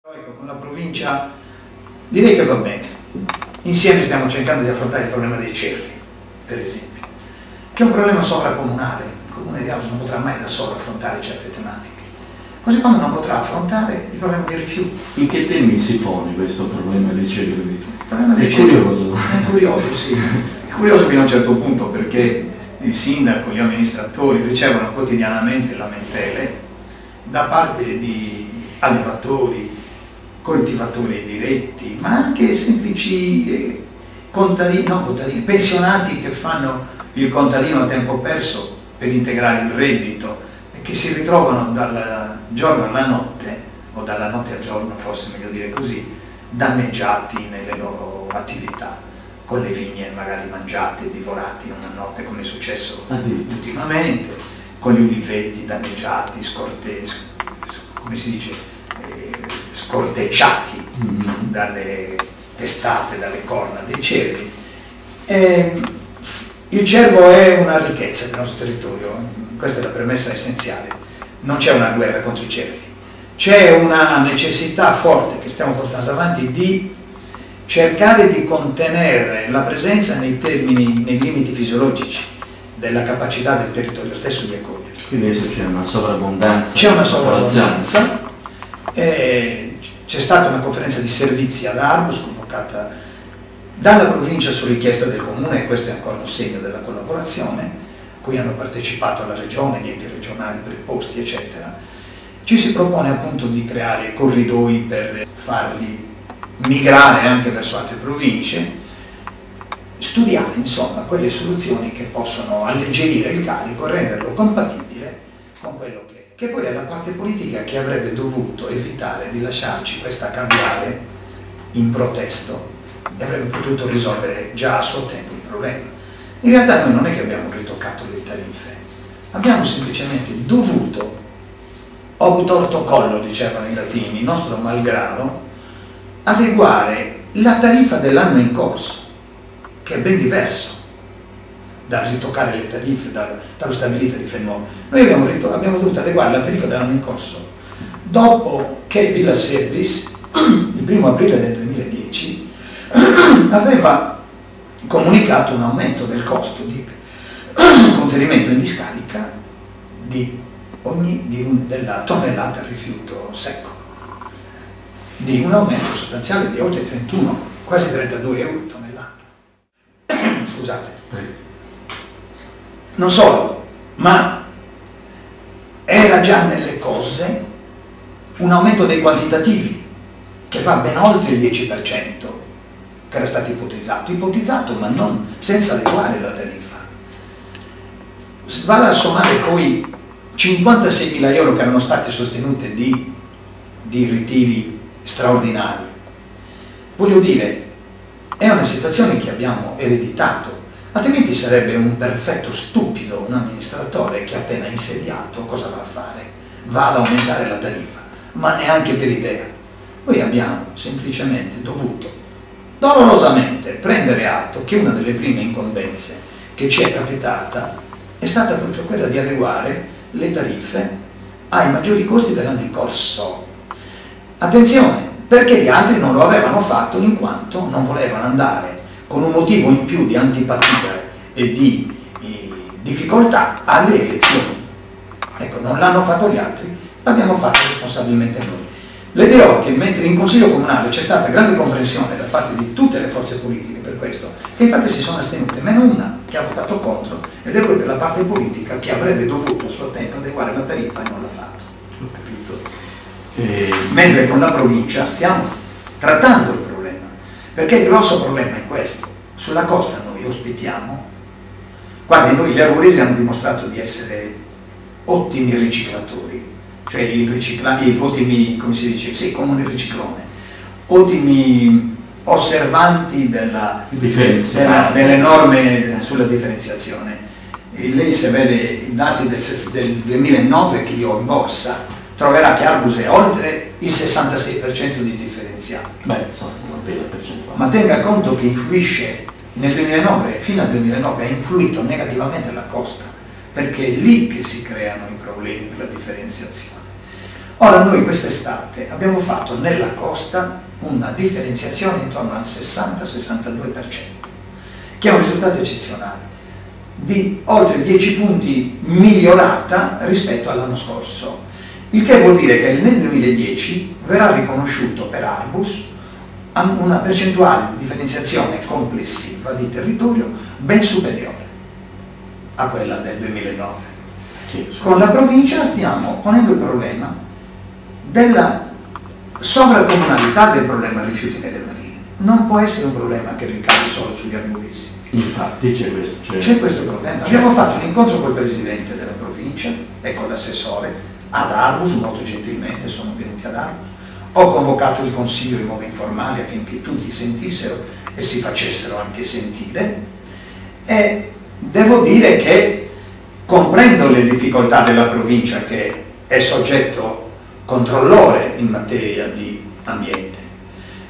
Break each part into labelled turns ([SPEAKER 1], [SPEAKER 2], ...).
[SPEAKER 1] Con la provincia direi che va bene. Insieme stiamo cercando di affrontare il problema dei cerri, per esempio, che è un problema sovracomunale. Il Comune di Aarhus non potrà mai da solo affrontare certe tematiche, così come non potrà affrontare il problema dei rifiuti.
[SPEAKER 2] In che termini si pone questo problema dei cerri?
[SPEAKER 1] Il problema dei
[SPEAKER 2] è
[SPEAKER 1] cerri
[SPEAKER 2] curioso.
[SPEAKER 1] È curioso, sì. È curioso fino a un certo punto, perché il sindaco, gli amministratori ricevono quotidianamente lamentele da parte di allevatori, coltivatori diretti, ma anche semplici contadini, pensionati che fanno il contadino a tempo perso per integrare il reddito e che si ritrovano dal giorno alla notte, o dalla notte al giorno, forse meglio dire così, danneggiati nelle loro attività, con le vigne magari mangiate, divorate in una notte, come è successo ultimamente, con gli uliveti danneggiati, come si dice, scortecciati dalle testate, dalle corna dei cervi. Il cervo è una ricchezza del nostro territorio, questa è la premessa essenziale. Non c'è una guerra contro i cervi, c'è una necessità forte che stiamo portando avanti di cercare di contenere la presenza nei limiti fisiologici della capacità del territorio stesso di accogliere.
[SPEAKER 2] Quindi adesso c'è una sovrabbondanza.
[SPEAKER 1] C'è una sovrabbondanza. C'è stata una conferenza di servizi ad Aarhus convocata dalla provincia su richiesta del comune, e questo è ancora un segno della collaborazione, a cui hanno partecipato la regione, gli enti regionali preposti, eccetera. Ci si propone appunto di creare corridoi per farli migrare anche verso altre province, studiare insomma quelle soluzioni che possono alleggerire il carico e renderlo compatibile con quello che poi è la parte politica che avrebbe dovuto evitare di lasciarci questa cambiale in protesto e avrebbe potuto risolvere già a suo tempo il problema. In realtà noi non è che abbiamo ritoccato le tariffe, abbiamo semplicemente dovuto, obtorto collo dicevano i latini, nostro malgrado, adeguare la tariffa dell'anno in corso, che è ben diverso dal ritoccare le tariffe, dallo stabilire tariffe nuove. Noi abbiamo dovuto adeguare la tariffa dell'anno in corso dopo che Villa Service, il 1° aprile del 2010, aveva comunicato un aumento del costo di conferimento in discarica della tonnellata di rifiuto secco, di un aumento sostanziale di oltre 31, quasi 32 euro tonnellata. Scusate. Non solo, ma era già nelle cose un aumento dei quantitativi che va ben oltre il 10% che era stato ipotizzato ma non senza adeguare la tariffa. Vale a sommare poi 56.000 euro che erano state sostenute di ritiri straordinari. Voglio dire, è una situazione che abbiamo ereditato. Altrimenti sarebbe un perfetto stupido un amministratore che appena insediato cosa va a fare? Va ad aumentare la tariffa, ma neanche per idea. Noi abbiamo semplicemente dovuto dolorosamente prendere atto che una delle prime incombenze che ci è capitata è stata proprio quella di adeguare le tariffe ai maggiori costi dell'anno in corso. Attenzione, perché gli altri non lo avevano fatto in quanto non volevano andare con un motivo in più di antipatia e di difficoltà alle elezioni. Ecco, non l'hanno fatto gli altri, l'abbiamo fatto responsabilmente noi. Le dirò che mentre in Consiglio Comunale c'è stata grande comprensione da parte di tutte le forze politiche per questo, che infatti si sono astenute, meno una che ha votato contro, ed è proprio la parte politica che avrebbe dovuto a suo tempo adeguare la tariffa e non l'ha fatto.
[SPEAKER 2] Ho capito.
[SPEAKER 1] Mentre con la provincia stiamo trattando il problema. Perché il grosso problema è questo: sulla costa noi ospitiamo, guardi, noi gli arboresi hanno dimostrato di essere ottimi riciclatori, cioè ottimi, come si dice, sì, come un riciclone, ottimi osservanti delle norme sulla differenziazione. E lei, se vede i dati del 2009 che io ho in borsa, troverà che Aarhus è oltre il 66% di differenziato.
[SPEAKER 2] Beh, insomma, una bella percentuale.
[SPEAKER 1] Ma tenga conto che influisce nel 2009, fino al 2009 ha influito negativamente alla costa, perché è lì che si creano i problemi della differenziazione. Ora noi quest'estate abbiamo fatto nella costa una differenziazione intorno al 60-62%, che è un risultato eccezionale, di oltre 10 punti migliorata rispetto all'anno scorso, il che vuol dire che nel 2010 verrà riconosciuto per Arbus una percentuale di differenziazione complessiva di territorio ben superiore a quella del 2009. Con la provincia stiamo ponendo il problema della sovracomunalità del problema rifiuti nelle marine. Non può essere un problema che ricade solo sugli arburisti.
[SPEAKER 2] Infatti c'è
[SPEAKER 1] questo problema. Abbiamo fatto un incontro col presidente della provincia e con l'assessore ad Arbus, molto gentilmente sono venuti ad Arbus. Ho convocato il consiglio in modo informale affinché tutti sentissero e si facessero anche sentire, e devo dire che comprendo le difficoltà della provincia, che è soggetto controllore in materia di ambiente,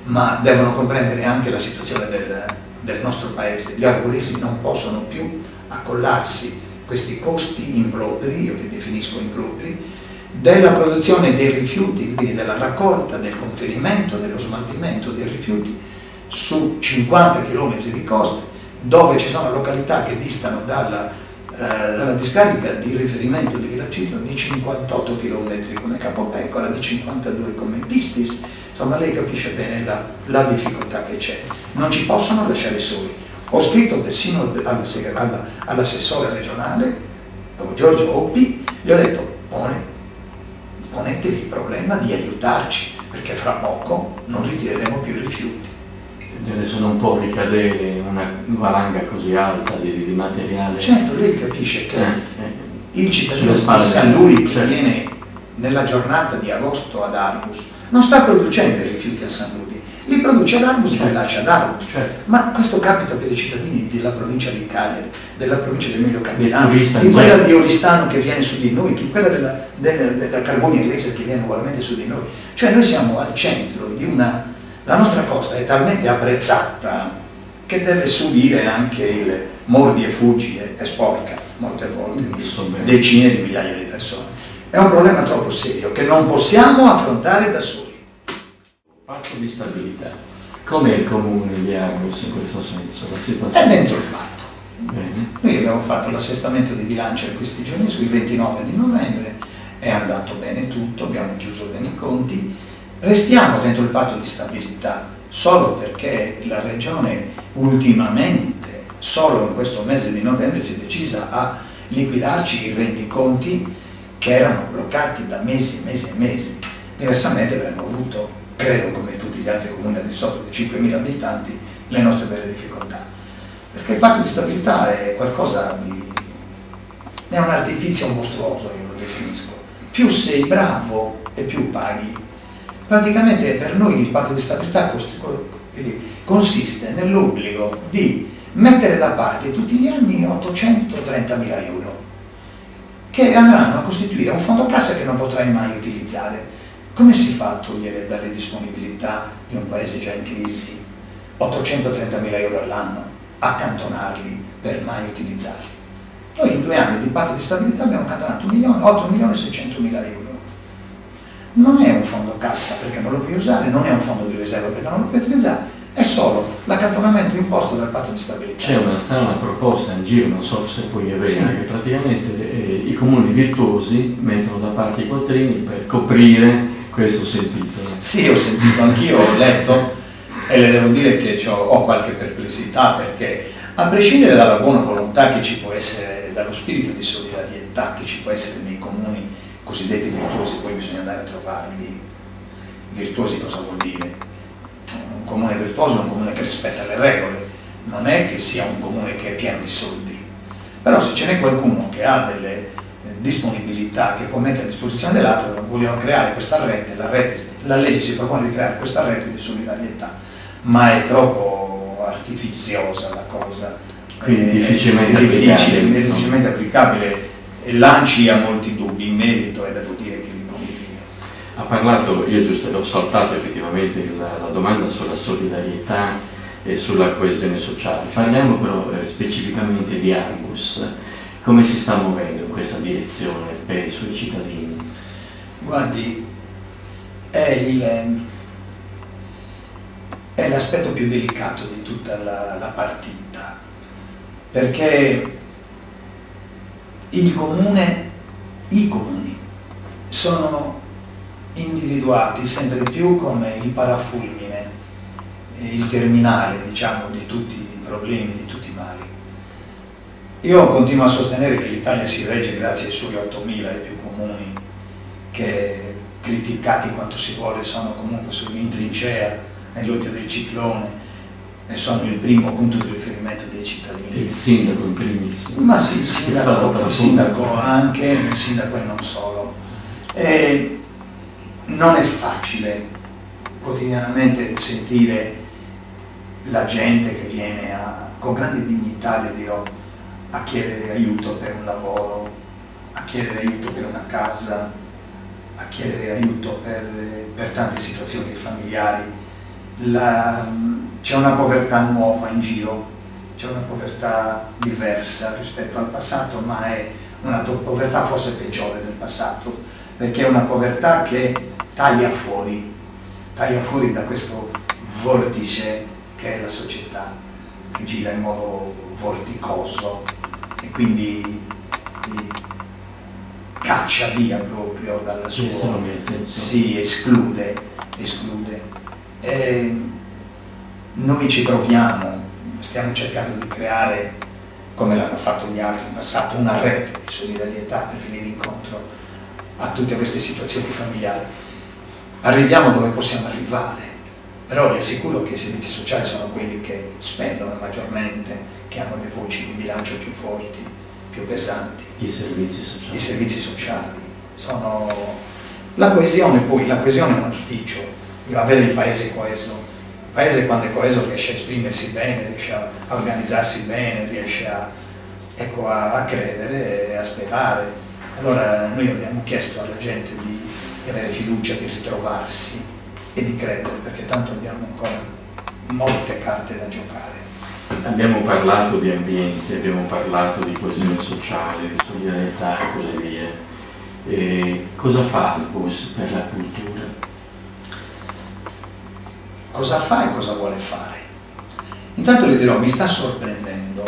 [SPEAKER 1] ma devono comprendere anche la situazione del nostro paese. Gli arboristi non possono più accollarsi questi costi impropri, io li definisco impropri, della produzione dei rifiuti, quindi della raccolta, del conferimento, dello smaltimento dei rifiuti su 50 km di coste, dove ci sono località che distano dalla discarica di riferimento di Villacito di 58 km come Capopeccola, di 52 come Pistis. Insomma, lei capisce bene la difficoltà che c'è. Non ci possono lasciare soli. Ho scritto persino all'assessore regionale, Giorgio Oppi, gli ho detto: ponetevi il problema di aiutarci, perché fra poco non ritireremo più i rifiuti.
[SPEAKER 2] Adesso non può ricadere una valanga così alta di materiale.
[SPEAKER 1] Certo, lei capisce che il cittadino di San Luri, che viene nella giornata di agosto ad Arbus, non sta producendo i rifiuti a San Luri, li produce ad Arbus e li lascia ad Arbus. Ma questo capita per i cittadini della provincia di Cagliari, della provincia di Emilio Campilano, di quella di Oristano che viene su di noi, di quella della Carbonia Inglese che viene ugualmente su di noi. Cioè noi siamo al centro di una... La nostra costa è talmente apprezzata che deve subire anche il mordi e fuggi e sporca molte volte di decine di migliaia di persone. È un problema troppo serio che non possiamo affrontare da soli.
[SPEAKER 2] Patto di stabilità. Com'è il comune di Arbus in questo senso? La situazione?
[SPEAKER 1] È dentro il patto.
[SPEAKER 2] Bene.
[SPEAKER 1] Noi abbiamo fatto l'assestamento di bilancio in questi giorni, sul 29 di novembre, è andato bene tutto, abbiamo chiuso bene i conti. Restiamo dentro il patto di stabilità solo perché la Regione ultimamente, solo in questo mese di novembre, si è decisa a liquidarci i rendiconti che erano bloccati da mesi e mesi e mesi. Diversamente avremmo avuto, credo come tutti gli altri comuni al di sopra di 5.000 abitanti, le nostre vere difficoltà. Perché il patto di stabilità è qualcosa di... è un artifizio mostruoso, io lo definisco. Più sei bravo e più paghi. Praticamente per noi il patto di stabilità consiste nell'obbligo di mettere da parte tutti gli anni 830.000 euro che andranno a costituire un fondo cassa che non potrai mai utilizzare. Come si fa a togliere dalle disponibilità di un paese già in crisi 830.000 euro all'anno, accantonarli per mai utilizzarli? Noi in 2 anni di patto di stabilità abbiamo accantonato 8.600.000 euro. Non è un fondo cassa perché non lo puoi usare, non è un fondo di riserva perché non lo puoi utilizzare, è solo l'accantonamento imposto dal patto di stabilità.
[SPEAKER 2] C'è una strana proposta in giro, non so se poi è vera,
[SPEAKER 1] sì,
[SPEAKER 2] che praticamente i comuni virtuosi mettono da parte i quattrini per coprire questo sentito.
[SPEAKER 1] Sì, ho sentito, anch'io ho letto e le devo dire che ho qualche perplessità, perché a prescindere dalla buona volontà che ci può essere, dallo spirito di solidarietà che ci può essere nei comuni cosiddetti virtuosi, poi bisogna andare a trovarli. Virtuosi cosa vuol dire? Un comune virtuoso è un comune che rispetta le regole, non è che sia un comune che è pieno di soldi. Però se ce n'è qualcuno che ha delle disponibilità che può mettere a disposizione dell'altro, vogliono creare questa rete, la legge si propone di creare questa rete di solidarietà, ma è troppo artificiosa la cosa,
[SPEAKER 2] quindi difficilmente
[SPEAKER 1] applicabile, e lanci a molti dubbi in merito, e devo dire che li condivido.
[SPEAKER 2] Ha parlato, io giusto ho saltato effettivamente la domanda sulla solidarietà e sulla coesione sociale. Parliamo però specificamente di Arbus. Come si sta muovendo in questa direzione per i suoi cittadini?
[SPEAKER 1] Guardi, è l'aspetto più delicato di tutta la partita, perché i comuni sono individuati sempre più come il parafulmine, il terminale, diciamo, di tutti i problemi, di tutti i mali. Io continuo a sostenere che l'Italia si regge grazie ai suoi 8.000 e più comuni, che criticati quanto si vuole sono comunque in trincea nell'occhio del ciclone e sono il primo punto di riferimento dei cittadini.
[SPEAKER 2] Il sindaco in primis.
[SPEAKER 1] Ma sì, il sindaco anche, il sindaco e non solo. E non è facile quotidianamente sentire la gente che viene con grande dignità, le dirò, a chiedere aiuto per un lavoro, a chiedere aiuto per una casa, a chiedere aiuto per tante situazioni familiari. C'è una povertà nuova in giro, c'è una povertà diversa rispetto al passato, ma è una povertà forse peggiore del passato, perché è una povertà che taglia fuori da questo vortice che è la società, che gira in modo vorticoso e quindi caccia via proprio dalla sua, sì, esclude. E noi ci troviamo, stiamo cercando di creare, come l'hanno fatto gli altri in passato, una rete di solidarietà per venire incontro a tutte queste situazioni familiari. Arriviamo dove possiamo arrivare, però vi assicuro che i servizi sociali sono quelli che spendono maggiormente, che hanno le voci di bilancio più forti, più pesanti.
[SPEAKER 2] I servizi sociali
[SPEAKER 1] sono la coesione. Poi la coesione è un auspicio, avere il paese coeso. Il paese, quando è coeso, riesce a esprimersi bene, riesce a organizzarsi bene, riesce a credere e a sperare. Allora noi abbiamo chiesto alla gente di avere fiducia, di ritrovarsi e di credere, perché tanto abbiamo ancora molte carte da giocare.
[SPEAKER 2] Abbiamo parlato di ambiente, abbiamo parlato di coesione sociale, di solidarietà e così via. E cosa fa il BUS per la cultura?
[SPEAKER 1] Cosa fa e cosa vuole fare? Intanto le dirò, mi sta sorprendendo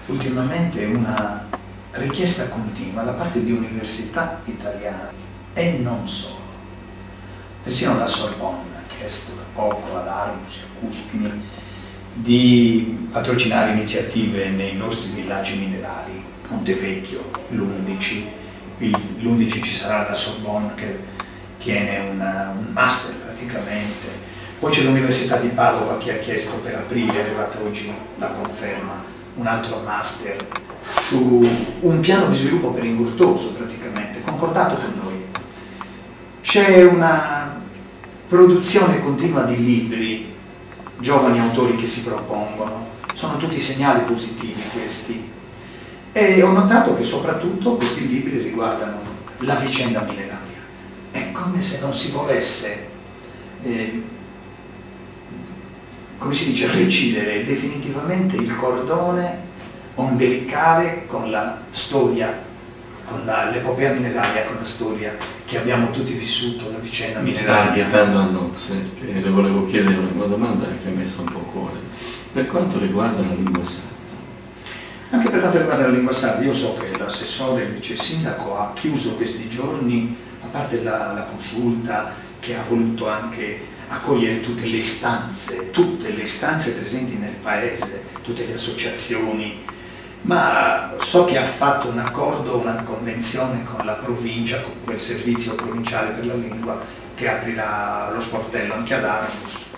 [SPEAKER 1] ultimamente una richiesta continua da parte di università italiane e non solo. Persino la Sorbonne ha chiesto da poco ad Arbus e a Cuspini di patrocinare iniziative nei nostri villaggi minerali, Montevecchio, l'11 ci sarà la Sorbonne che tiene un master praticamente, poi c'è l'Università di Padova che ha chiesto per aprile, è arrivata oggi la conferma, un altro master su un piano di sviluppo per Ingurtoso praticamente, concordato con noi. C'è una produzione continua di libri, giovani autori che si propongono, sono tutti segnali positivi questi. E ho notato che soprattutto questi libri riguardano la vicenda mineraria. È come se non si volesse, come si dice, recidere definitivamente il cordone ombelicale con la storia, con l'epopea mineraria, con la storia che abbiamo tutti vissuto, la vicenda mineraria.
[SPEAKER 2] Mi sta vietando a nozze, e le volevo chiedere una domanda che mi sta un po' a cuore. Per quanto riguarda la lingua sarda?
[SPEAKER 1] Anche per quanto riguarda la lingua sarda, io so che l'assessore, il vice sindaco, ha chiuso questi giorni, a parte la consulta, che ha voluto anche accogliere tutte le istanze presenti nel paese, tutte le associazioni, ma so che ha fatto un accordo, una convenzione con la provincia, con quel servizio provinciale per la lingua che aprirà lo sportello anche ad Arbus,